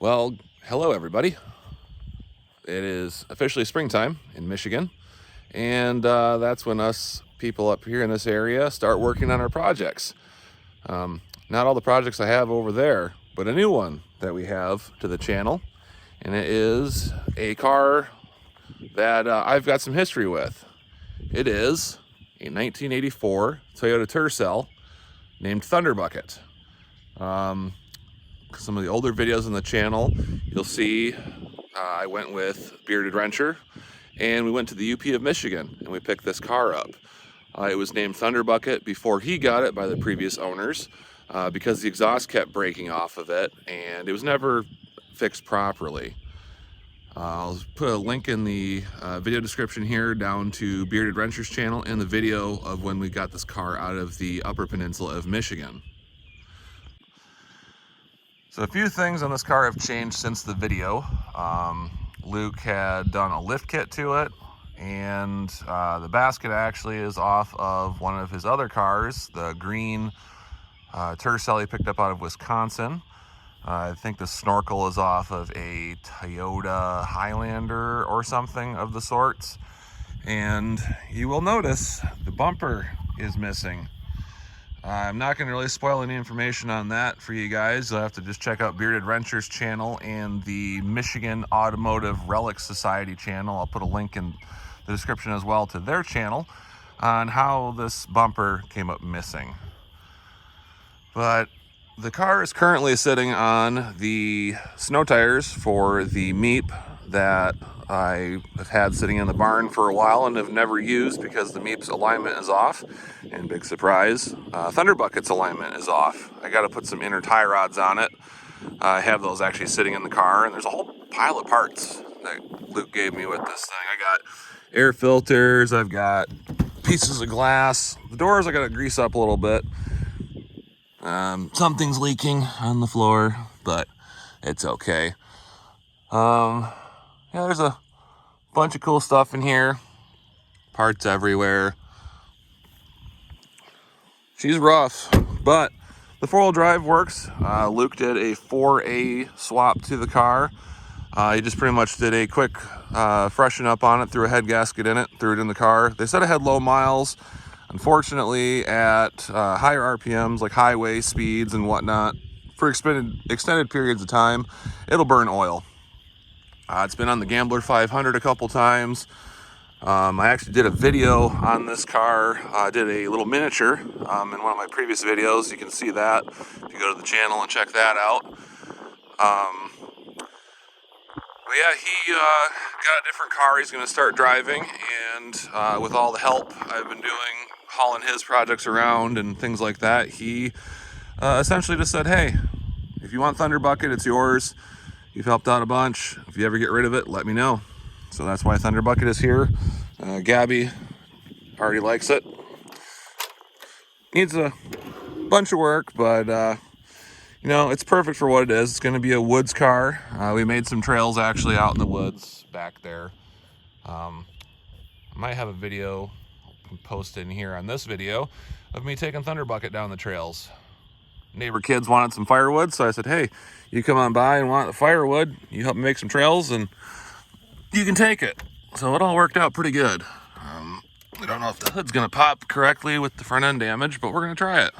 Well, hello everybody. It is officially springtime in Michigan, and that's when us people up here in this area start working on our projects. Not all the projects I have over there, but a new one that we have to the channel, and it is a car that I've got some history with. It is a 1984 Toyota Tercel named ThunderBucket. Some of the older videos on the channel, you'll see I went with Bearded Wrencher, and we went to the UP of Michigan, and we picked this car up. It was named ThunderBucket before he got it by the previous owners because the exhaust kept breaking off of it, and it was never fixed properly. I'll put a link in the video description here down to Bearded Wrencher's channel and the video of when we got this car out of the Upper Peninsula of Michigan. So a few things on this car have changed since the video. Luke had done a lift kit to it, and the basket actually is off of one of his other cars, the green Tercel he picked up out of Wisconsin. I think the snorkel is off of a Toyota Highlander or something of the sorts. And you will notice the bumper is missing. I'm not going to really spoil any information on that for you guys. You'll have to just check out Bearded Wrencher's channel and the Michigan Automotive Relic Society channel. I'll put a link in the description as well to their channel on how this bumper came up missing. But the car is currently sitting on the snow tires for the M.A.R.S that I have had sitting in the barn for a while and have never used because the M.A.R.S alignment is off. And big surprise, ThunderBucket's alignment is off. I got to put some inner tie rods on it. I have those actually sitting in the car, and there's a whole pile of parts that Luke gave me with this thing. I got air filters, I've got pieces of glass. The doors I got to grease up a little bit. Something's leaking on the floor, but it's okay. Yeah, there's a bunch of cool stuff in here. Parts everywhere. She's rough, but the four-wheel drive works. Luke did a 4A swap to the car. He just pretty much did a quick freshen up on it, threw a head gasket in it, threw it in the car. They said it had low miles. Unfortunately, at higher RPMs, like highway speeds and whatnot, for extended periods of time, it'll burn oil. It's been on the Gambler 500 a couple times. I actually did a video on this car. I did a little miniature in one of my previous videos. You can see that if you go to the channel and check that out. But yeah, he got a different car he's going to start driving, and with all the help I've been doing, hauling his projects around and things like that, he essentially just said, hey, if you want ThunderBucket, it's yours. You've helped out a bunch. If you ever get rid of it, let me know. So that's why ThunderBucket is here. Gabby already likes it. Needs a bunch of work, but you know, it's perfect for what it is. It's going to be a woods car. We made some trails actually out in the woods back there. I might have a video posted in here on this video of me taking ThunderBucket down the trails. Neighbor kids wanted some firewood, so I said, hey, you come on by and want the firewood, you help me make some trails, and you can take it. So it all worked out pretty good. I don't know if the hood's going to pop correctly with the front end damage, but we're going to try it.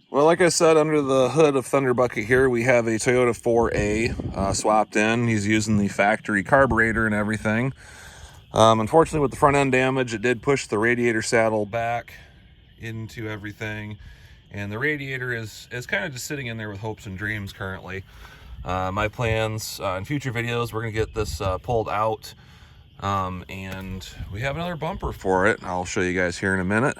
Well, like I said, under the hood of ThunderBucket here, we have a Toyota 4A swapped in. He's using the factory carburetor and everything. Unfortunately, with the front end damage, it did push the radiator saddle back into everything, and the radiator is kind of just sitting in there with hopes and dreams currently. My plans in future videos, we're going to get this pulled out, and we have another bumper for it. I'll show you guys here in a minute.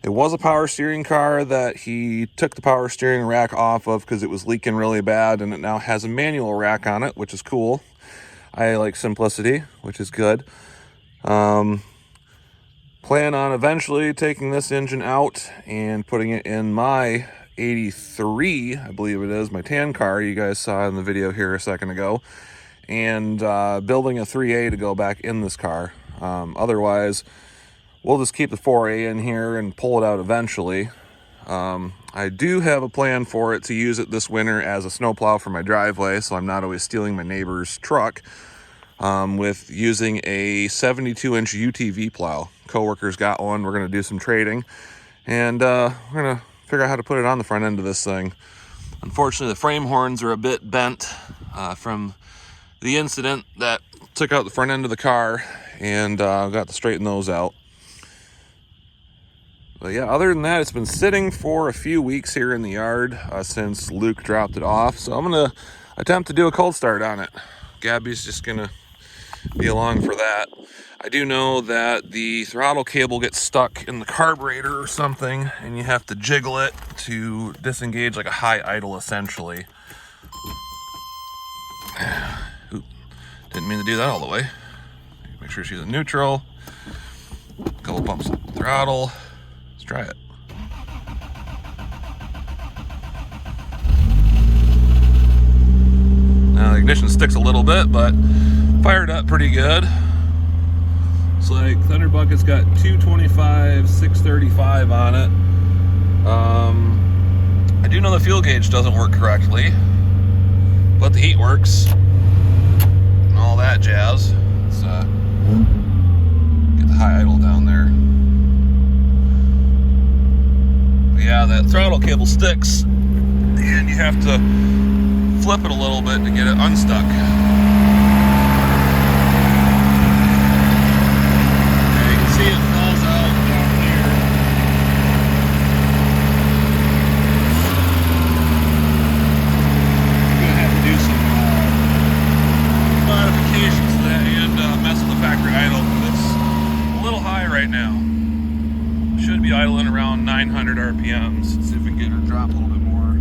It was a power steering car that he took the power steering rack off of because it was leaking really bad, and it now has a manual rack on it, which is cool. I like simplicity, which is good. Plan on eventually taking this engine out and putting it in my 83, I believe it is, my tan car you guys saw in the video here a second ago, and building a 3A to go back in this car. Otherwise, we'll just keep the 4A in here and pull it out eventually. I do have a plan for it to use it this winter as a snowplow for my driveway, so I'm not always stealing my neighbor's truck, with using a 72-inch UTV plow. Coworkers got one. We're going to do some trading, and we're going to figure out how to put it on the front end of this thing. Unfortunately, the frame horns are a bit bent from the incident that took out the front end of the car, and got to straighten those out. But yeah, other than that, it's been sitting for a few weeks here in the yard since Luke dropped it off. So I'm going to attempt to do a cold start on it. Gabby's just going to be along for that. I do know that the throttle cable gets stuck in the carburetor or something, and you have to jiggle it to disengage like a high idle, essentially. Oop, didn't mean to do that all the way. Make sure she's in neutral. A couple pumps of throttle. Let's try it. Now the ignition sticks a little bit, but fired up pretty good. It's like ThunderBucket's got 225, 635 on it. I do know the fuel gauge doesn't work correctly, but the heat works and all that jazz. Let's get the high idle down there. But yeah, that throttle cable sticks, and you have to flip it a little bit to get it unstuck. See, it falls out down here. I'm gonna have to do some modifications to that and mess with the factory idle. It's a little high right now. Should be idling around 900 RPMs. Let's see if we can get her to drop a little bit more.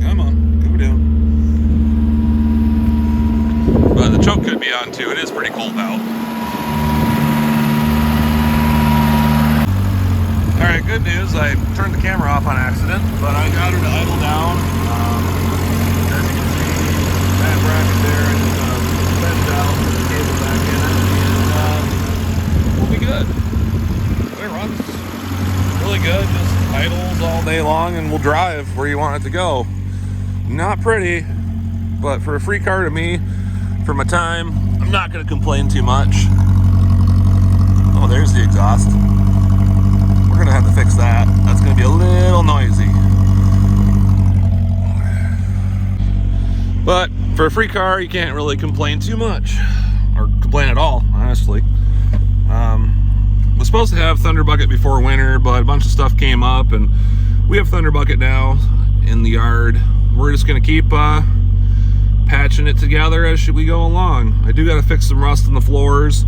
Come on, go down. But the choke could be on too. It is pretty cold out. Alright, good news. I turned the camera off on accident, but I got her to idle down. As you can see, that bracket there, I just bent out, put the cable back in it, and we'll be good. It runs really good. Just idles all day long, and we'll drive where you want it to go. Not pretty, but for a free car to me, for my time, I'm not going to complain too much. Oh, there's the exhaust. We're going to have to fix that. That's going to be a little noisy. But for a free car, you can't really complain too much. Or complain at all, honestly. Was supposed to have ThunderBucket before winter, but a bunch of stuff came up, and we have ThunderBucket now in the yard. We're just going to keep patching it together as we go along. I do got to fix some rust in the floors,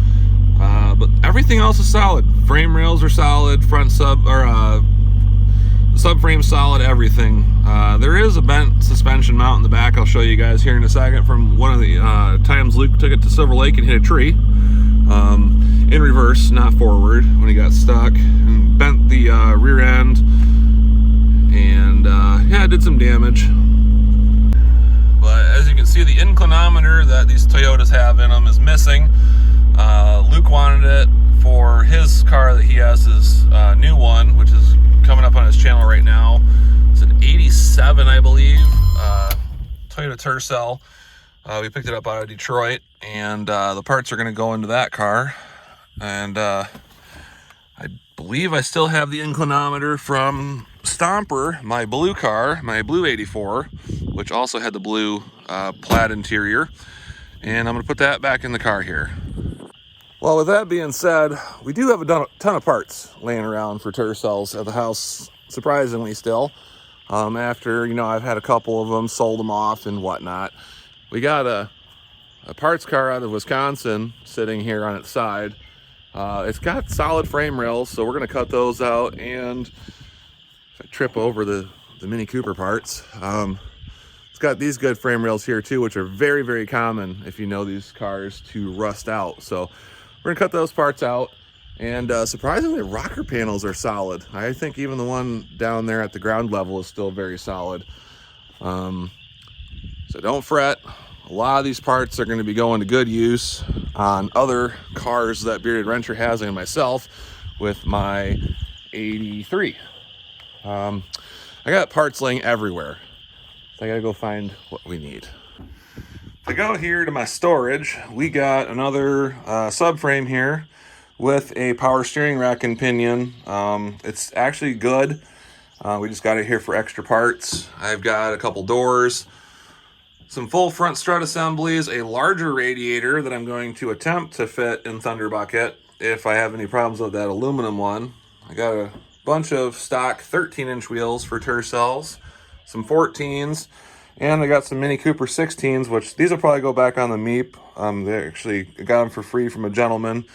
but everything else is solid. Frame rails are solid, front subframe solid, everything. There is a bent suspension mount in the back. I'll show you guys here in a second from one of the times Luke took it to Silver Lake and hit a tree. In reverse, not forward, when he got stuck, and bent the rear end, and yeah, it did some damage. But as you can see, the inclinometer that these Toyotas have in them is missing. Luke wanted it for his car that he has, his new one, which is coming up on his channel right now. It's an 87, I believe, Toyota Tercel. We picked it up out of Detroit, and the parts are going to go into that car. And I believe I still have the inclinometer from Stomper, my blue car, my blue 84, which also had the blue plaid interior, and I'm going to put that back in the car here. Well, with that being said, we do have a ton of parts laying around for Tercels at the house, surprisingly still. After, you know, I've had a couple of them, sold them off and whatnot. We got a parts car out of Wisconsin sitting here on its side. It's got solid frame rails, so we're going to cut those out, and if I trip over the Mini Cooper parts, it's got these good frame rails here too, which are very, very common if you know these cars to rust out. So we're gonna cut those parts out, and surprisingly, rocker panels are solid. I think even the one down there at the ground level is still very solid. So don't fret, a lot of these parts are going to be going to good use on other cars that Bearded Renter has and myself with my 83. I got parts laying everywhere, so I gotta go find what we need. If I go here to my storage, we got another subframe here with a power steering rack and pinion. It's actually good. We just got it here for extra parts. I've got a couple doors, some full front strut assemblies, a larger radiator that I'm going to attempt to fit in ThunderBucket if I have any problems with that aluminum one. I got a bunch of stock 13-inch wheels for Tercels, some 14s, and I got some Mini Cooper 16s, which these will probably go back on the M.A.R.S. They actually got them for free from a gentleman,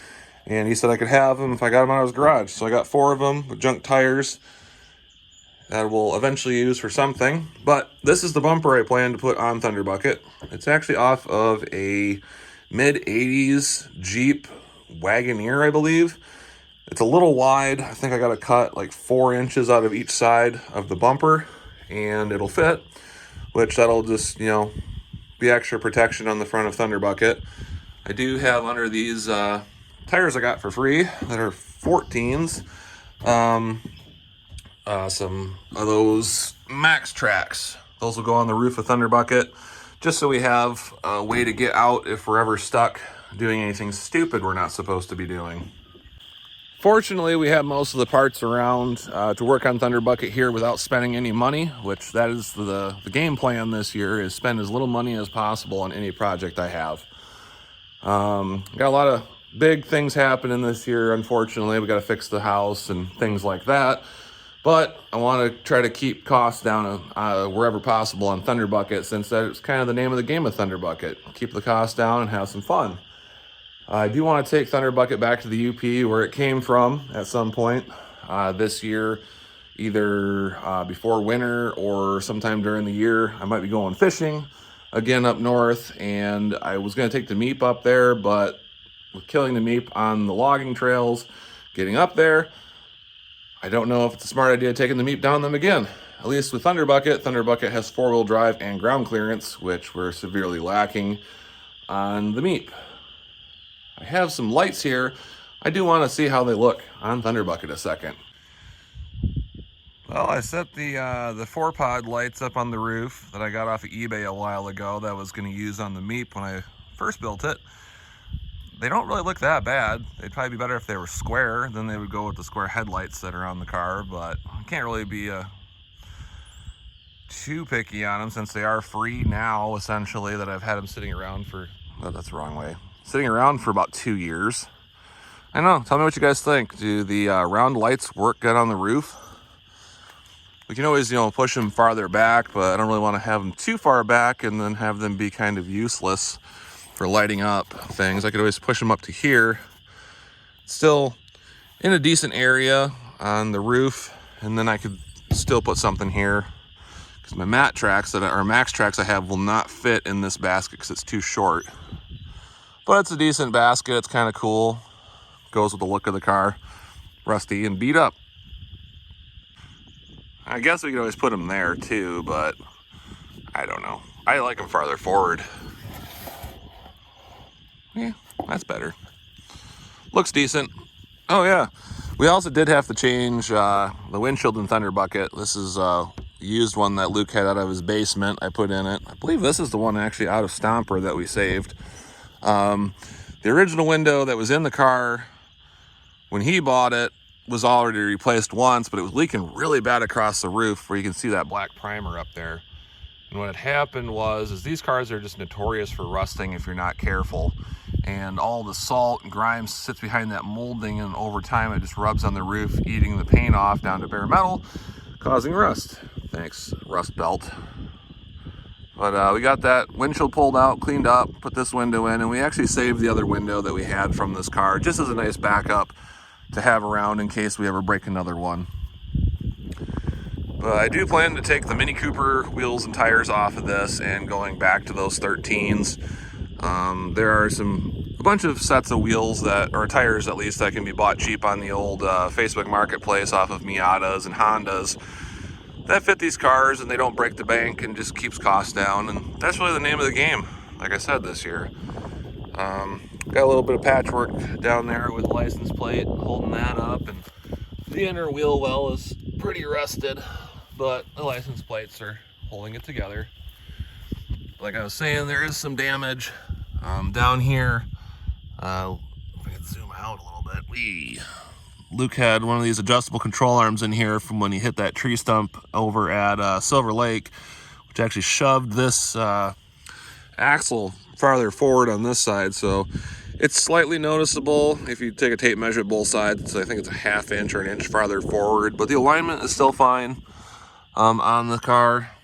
and he said I could have them if I got them out of his garage. So I got 4 of them with junk tires that we'll eventually use for something. But this is the bumper I plan to put on ThunderBucket. It's actually off of a mid-80s Jeep Wagoneer, I believe. It's a little wide. I think I got to cut like 4 inches out of each side of the bumper, and it'll fit, which that'll just, you know, be extra protection on the front of ThunderBucket. I do have under these tires I got for free that are 14s. Some of those max tracks. Those will go on the roof of ThunderBucket, just so we have a way to get out if we're ever stuck doing anything stupid we're not supposed to be doing. Fortunately, we have most of the parts around to work on ThunderBucket here without spending any money, which that is the game plan this year, is spend as little money as possible on any project I have. Got a lot of big things happening this year, unfortunately. We got to fix the house and things like that. But I want to try to keep costs down wherever possible on ThunderBucket, since that's kind of the name of the game of ThunderBucket. Keep the costs down and have some fun. I do want to take ThunderBucket back to the UP where it came from at some point this year, either before winter or sometime during the year. I might be going fishing again up north, and I was going to take the M.A.R.S. up there, but with killing the M.A.R.S. on the logging trails, getting up there, I don't know if it's a smart idea taking the M.A.R.S. down them again. At least with ThunderBucket, ThunderBucket has 4-wheel drive and ground clearance, which we're severely lacking on the M.A.R.S. I have some lights here. I do want to see how they look on ThunderBucket a second. Well, I set the 4-pod lights up on the roof that I got off of eBay a while ago that I was going to use on the M.A.R.S. when I first built it. They don't really look that bad. They'd probably be better if they were square. Then they would go with the square headlights that are on the car, but I can't really be too picky on them since they are free now, essentially, that I've had them sitting around for, oh, that's the wrong way. Sitting around for about 2 years. I know, tell me what you guys think. Do the round lights work good on the roof? We can always, push them farther back, but I don't really want to have them too far back and then have them be kind of useless for lighting up things. I could always push them up to here. Still in a decent area on the roof, and then I could still put something here because my max tracks I have will not fit in this basket because it's too short. But it's a decent basket. It's kind of cool. Goes with the look of the car. Rusty and beat up. I guess we could always put them there too, but I don't know. I like them farther forward. Yeah, that's better. Looks decent. Oh yeah, we also did have to change the windshield in ThunderBucket. This is a used one that Luke had out of his basement. I put in it. I believe this is the one actually out of Stomper that we saved. The original window that was in the car when he bought it was already replaced once, but it was leaking really bad across the roof where you can see that black primer up there. And what had happened is these cars are just notorious for rusting if you're not careful. And all the salt and grime sits behind that molding, and over time it just rubs on the roof, eating the paint off down to bare metal, causing rust. Thanks, Rust Belt. But we got that windshield pulled out, cleaned up, put this window in, and we actually saved the other window that we had from this car, just as a nice backup to have around in case we ever break another one. But I do plan to take the Mini Cooper wheels and tires off of this and going back to those 13s. There are a bunch of sets of wheels or tires at least, that can be bought cheap on the old Facebook Marketplace off of Miatas and Hondas that fit these cars, and they don't break the bank and just keeps costs down. And that's really the name of the game. like I said, this year. Got a little bit of patchwork down there with the license plate holding that up, and the inner wheel well is pretty rusted, but the license plates are holding it together. Like I was saying, there is some damage down here. If I can zoom out a little bit. Luke had one of these adjustable control arms in here from when he hit that tree stump over at Silver Lake, which actually shoved this axle farther forward on this side. So it's slightly noticeable if you take a tape measure at both sides. I think it's a ½ inch or an inch farther forward, but the alignment is still fine on the car.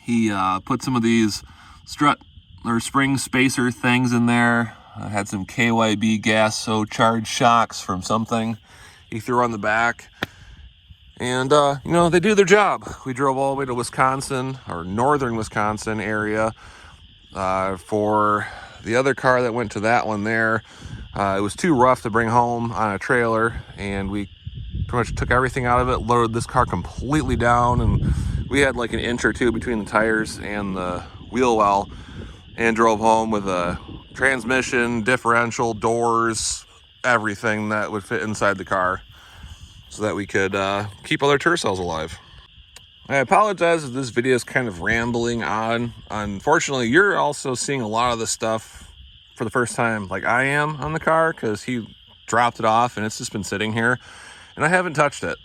He put some of these strut or spring spacer things in there. I had some KYB gas so charged shocks from something he threw on the back. And, you know, they do their job. We drove all the way to Wisconsin, or northern Wisconsin area, for the other car that went to that one there. It was too rough to bring home on a trailer, and we pretty much took everything out of it, loaded this car completely down, and we had like an inch or two between the tires and the wheel well, and drove home with a transmission, differential, doors, everything that would fit inside the car so that we could keep other Tercels alive. I apologize if this video is kind of rambling on. Unfortunately, you're also seeing a lot of this stuff for the first time like I am on the car, because he dropped it off and it's just been sitting here and I haven't touched it.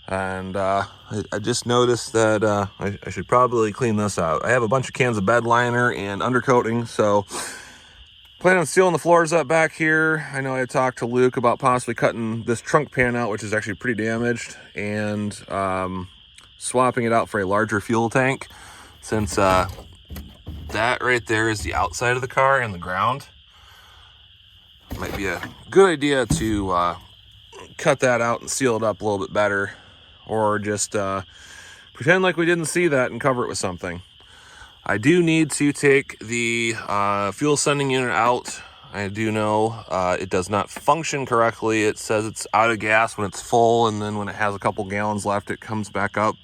And I just noticed that I should probably clean this out. I have a bunch of cans of bed liner and undercoating, so plan on sealing the floors up back here. I know I talked to Luke about possibly cutting this trunk pan out, which is actually pretty damaged, and swapping it out for a larger fuel tank, since that right there is the outside of the car and the ground. Might be a good idea to cut that out and seal it up a little bit better, or just pretend like we didn't see that and cover it with something. I do need to take the fuel sending unit out. I do know it does not function correctly. It says it's out of gas when it's full, and then when it has a couple gallons left, it comes back up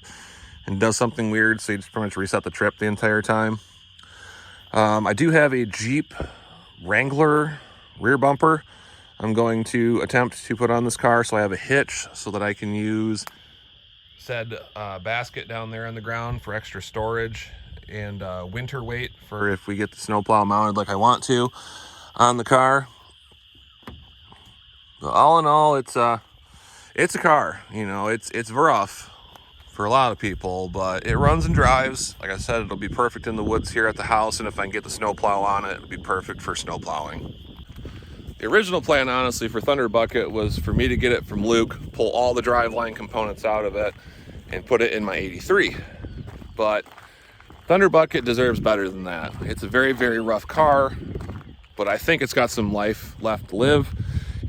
and does something weird, so you just pretty much reset the trip the entire time. I do have a Jeep Wrangler rear bumper I'm going to attempt to put on this car, so I have a hitch so that I can use said basket down there on the ground for extra storage and winter weight for if we get the snowplow mounted like I want to on the car. But all in all, it's a car. You know, it's rough for a lot of people, but it runs and drives. Like I said, it'll be perfect in the woods here at the house, and if I can get the snowplow on it, it'll be perfect for snowplowing. The original plan, honestly, for ThunderBucket was for me to get it from Luke, pull all the driveline components out of it, and put it in my 83. But ThunderBucket deserves better than that. It's a very, very rough car, but I think it's got some life left to live.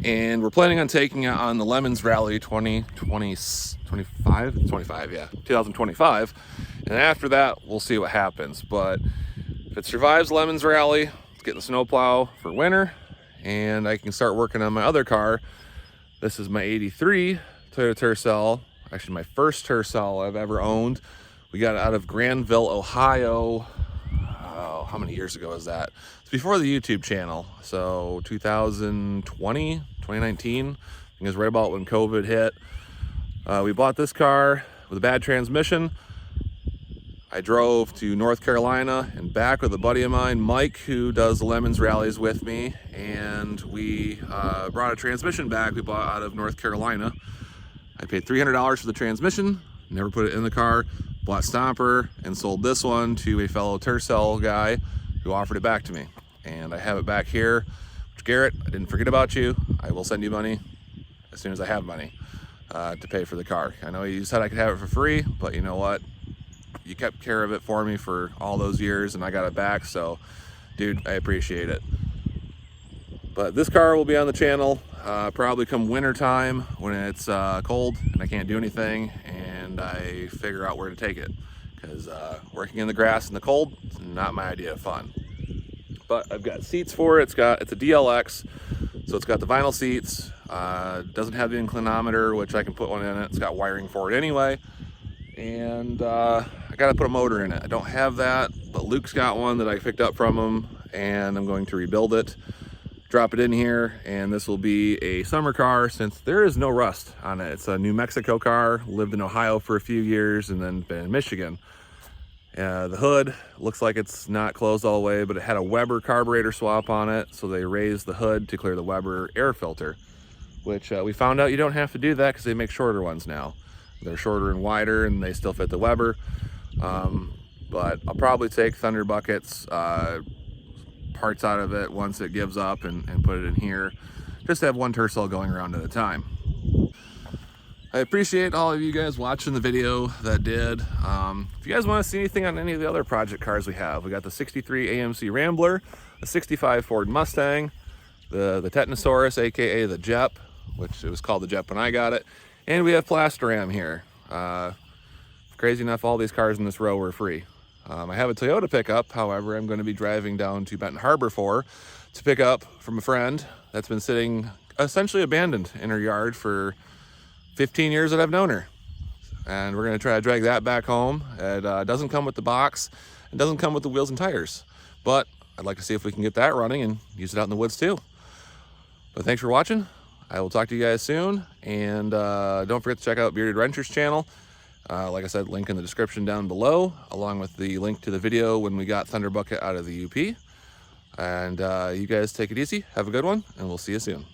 And we're planning on taking it on the Lemons Rally 2025. And after that, we'll see what happens. But if it survives Lemons Rally, let's get the snowplow for winter, and I can start working on my other car. This is my 83 Toyota Tercel, actually my first Tercel I've ever owned. We got it out of Granville, Ohio. Oh, how many years ago is that? It's before the YouTube channel, so 2019. I think it was right about when COVID hit. We bought this car with a bad transmission. I drove to North Carolina and back with a buddy of mine, Mike, who does the Lemons rallies with me, and we brought a transmission back we bought out of North Carolina. I paid $300 for the transmission, never put it in the car, bought Stomper, and sold this one to a fellow Tercel guy who offered it back to me. And I have it back here. Garrett, I didn't forget about you. I will send you money as soon as I have money to pay for the car. I know you said I could have it for free, but you know what? You kept care of it for me for all those years, and I got it back, so dude, I appreciate it. But this car will be on the channel probably come winter time when it's cold and I can't do anything, and I figure out where to take it, because working in the grass in the cold is not my idea of fun. But I've got seats for it. It's a DLX, so it's got the vinyl seats. Doesn't have the inclinometer, which I can put one in it. It's got wiring for it anyway. And I I gotta put a motor in it. I don't have that, but Luke's got one that I picked up from him, and I'm going to rebuild it, drop it in here, and this will be a summer car since there is no rust on it. It's a New Mexico car, lived in Ohio for a few years and then been in Michigan. The hood looks like it's not closed all the way, but it had a Weber carburetor swap on it, so they raised the hood to clear the Weber air filter, which we found out you don't have to do that because they make shorter ones now. They're shorter and wider and they still fit the Weber. But I'll probably take ThunderBucket's parts out of it once it gives up and put it in here, just to have one Tercel going around at a time. I appreciate all of you guys watching the video that did. If you guys want to see anything on any of the other project cars we got the 63 AMC Rambler, a 65 Ford Mustang, the Tetanosaurus, aka the Jep, which it was called the Jep when I got it, and we have Plastoram here. Crazy enough, all these cars in this row were free. I have a Toyota pickup, however, I'm going to be driving down to Benton Harbor to pick up from a friend that's been sitting essentially abandoned in her yard for 15 years that I've known her. And we're going to try to drag that back home. It doesn't come with the box. It doesn't come with the wheels and tires. But I'd like to see if we can get that running and use it out in the woods too. But thanks for watching. I will talk to you guys soon. And don't forget to check out Bearded Wrencher's channel. Like I said, link in the description down below, along with the link to the video when we got ThunderBucket out of the UP. And you guys take it easy. Have a good one, and we'll see you soon.